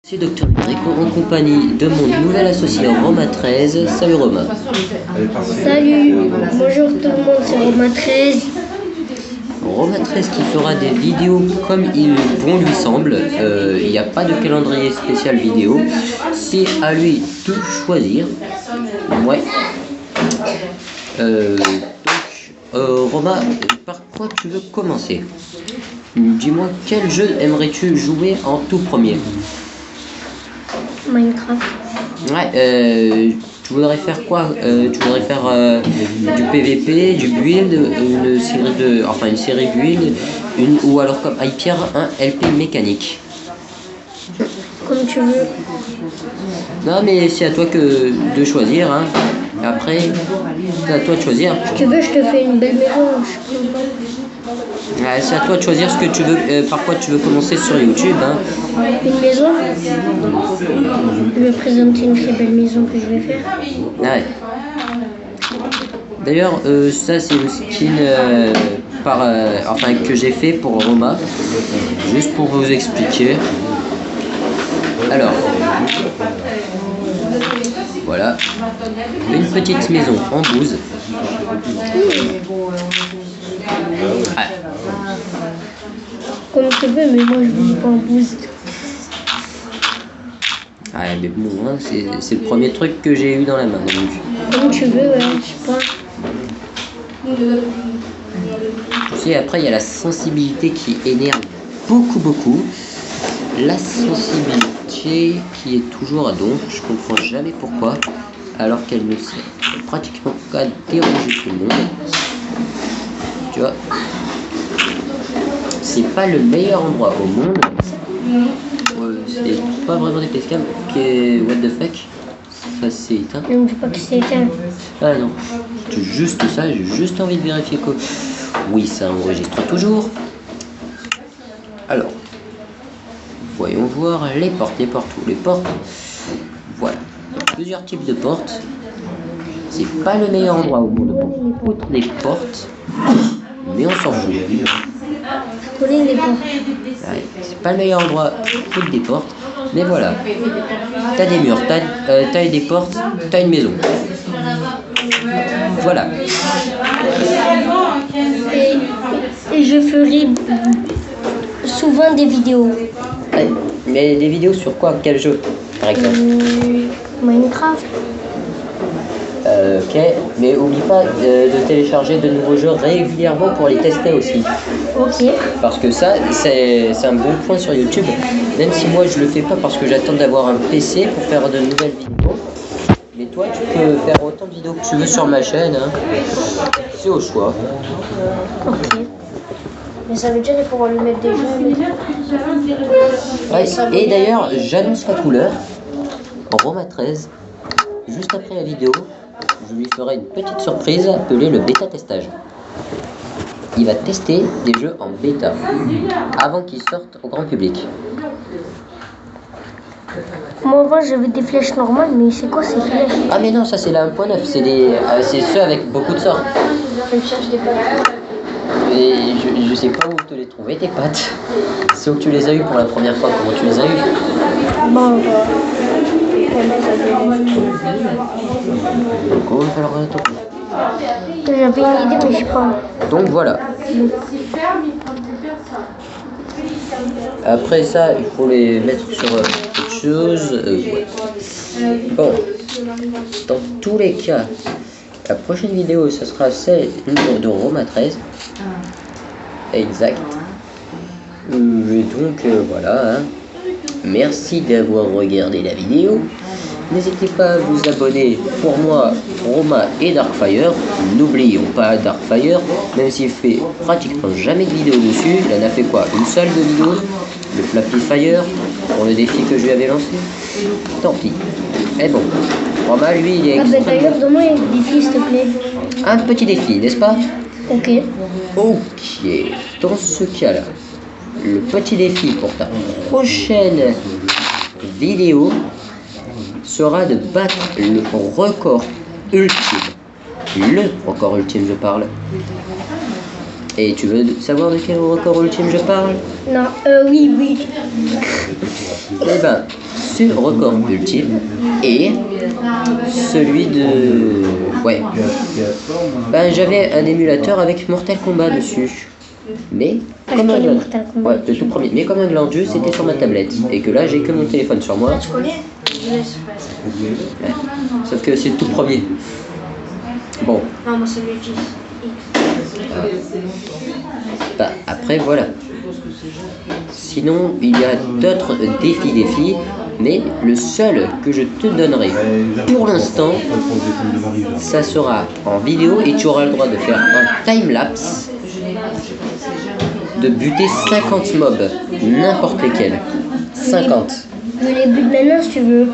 C'est Docteur Rico en compagnie de mon nouvel associé Roma 13. Salut Roma. Salut, bonjour tout le monde, c'est Roma 13. Roma 13 qui fera des vidéos comme il bon lui semble. Il n'y a pas de calendrier spécial vidéo. C'est à lui de choisir. Ouais. Roma, par quoi tu veux commencer? Dis-moi, quel jeu aimerais-tu jouer en tout premier? Minecraft. Ouais, tu voudrais faire quoi? Tu voudrais faire du PVP, du build, une série build, ou alors comme Hyper un LP mécanique. Comme tu veux. Non mais c'est à toi de choisir, hein. Après, c'est à toi de choisir. Si tu veux, je te fais une belle maison. Ouais, c'est à toi de choisir ce que tu veux, par quoi tu veux commencer sur YouTube, hein. Une maison. Je vais présenter une très belle maison que je vais faire. Ouais. D'ailleurs, ça c'est le skin que j'ai fait pour Roma, juste pour vous expliquer. Alors, voilà, une petite maison en bouse. Ouais. Comme tu veux, mais moi je vis pas en bouse. Ouais, mais bon, hein, c'est le premier truc que j'ai eu dans la main. Donc. Comme tu veux, je sais pas. Tu sais, après il y a la sensibilité qui énerve beaucoup. La sensibilité qui est toujours à donf, je comprends jamais pourquoi, alors qu'elle ne sert pratiquement qu'à déranger tout le monde. Tu vois, c'est pas le meilleur endroit au monde. C'est pas vraiment des facecam qui est what the fuck. Ça c'est éteint. Ne me dis pas que c'est éteint. Ah non, c'est juste ça, j'ai juste envie de vérifier que oui, ça enregistre toujours. Alors, voyons voir les portes. Voilà, plusieurs types de portes. C'est pas le meilleur endroit au monde pour foutre des portes, mais on s'en fout. Je connais les portes. Ouais, c'est pas le meilleur endroit pour foutre des portes, mais voilà. T'as des murs, t'as des portes, t'as une maison. Voilà. Et je ferai souvent des vidéos. Ouais, mais des vidéos sur quoi? Quel jeu, par exemple? Minecraft. Ok, mais oublie pas de télécharger de nouveaux jeux régulièrement pour les tester aussi. Ok. Parce que ça, c'est un bon point sur YouTube. Même si moi je le fais pas parce que j'attends d'avoir un PC pour faire de nouvelles vidéos. Mais toi, tu peux faire autant de vidéos que tu veux sur ma chaîne, hein. C'est au choix. Ok. Mais ça veut dire qu'il faut lui mettre des jeux. Ouais, et d'ailleurs, j'annonce la couleur en Roma 13. Juste après la vidéo, je lui ferai une petite surprise appelée le bêta testage. Il va tester des jeux en bêta avant qu'ils sortent au grand public. Moi avant j'avais des flèches normales, mais c'est quoi ces flèches? Ah mais non, ça c'est la 1.9, c'est ceux avec beaucoup de sorts. Je cherche des pattes. Et je sais pas où te les trouver tes pattes. C'est où que tu les as eu pour la première fois, comment tu les as eu? Bon, Donc on va falloir attendre. j'avais une idée, mais je sais pas. Donc voilà. Après ça, il faut les mettre sur autre chose. Ouais. Bon, dans tous les cas, la prochaine vidéo, ça sera celle de Roma 13. Exact. Et donc voilà. Hein. Merci d'avoir regardé la vidéo. N'hésitez pas à vous abonner pour moi, Roma et Darkfire. N'oublions pas Darkfire, même s'il fait pratiquement jamais de vidéo dessus. Il en a fait quoi? Une seule de vidéo, le Flappy Fire, pour le défi que je lui avais lancé. Tant pis. Mais bon, Roma, lui, il est extrêmement... d'ailleurs, donne-moi un défi, s'il te plaît. Un petit défi, n'est-ce pas? Ok. Ok, dans ce cas-là, le petit défi pour ta prochaine vidéo sera de battre le record ultime. Le record ultime, je parle. Et tu veux savoir de quel record ultime je parle? Non, oui. Eh ben, ce record ultime et celui de... Ouais. Ben, j'avais un émulateur avec Mortal Kombat dessus. Mais comme un Mortal Kombat. ouais, le tout premier. Mais comme un gland de jeu, c'était sur ma tablette. Et que là, j'ai que mon téléphone sur moi. Tu connais? Ouais. Sauf que c'est le tout premier. Bon. Non, moi c'est le X. Bah, après, voilà. Sinon, il y a d'autres défis, mais le seul que je te donnerai pour l'instant, ça sera en vidéo et tu auras le droit de faire un time-lapse, de buter 50 mobs, n'importe lesquels. 50. Je les bute maintenant si tu veux.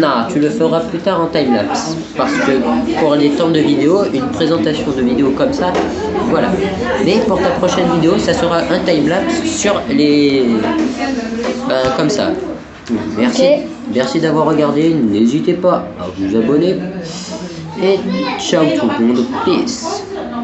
Non, tu le feras plus tard en time-lapse. Parce que pour les temps de vidéo, une présentation de vidéo comme ça, voilà. Mais pour ta prochaine vidéo, ça sera un time-lapse sur les... comme ça. Merci, Okay. Merci d'avoir regardé. N'hésitez pas à vous abonner. Et ciao tout le monde. Peace.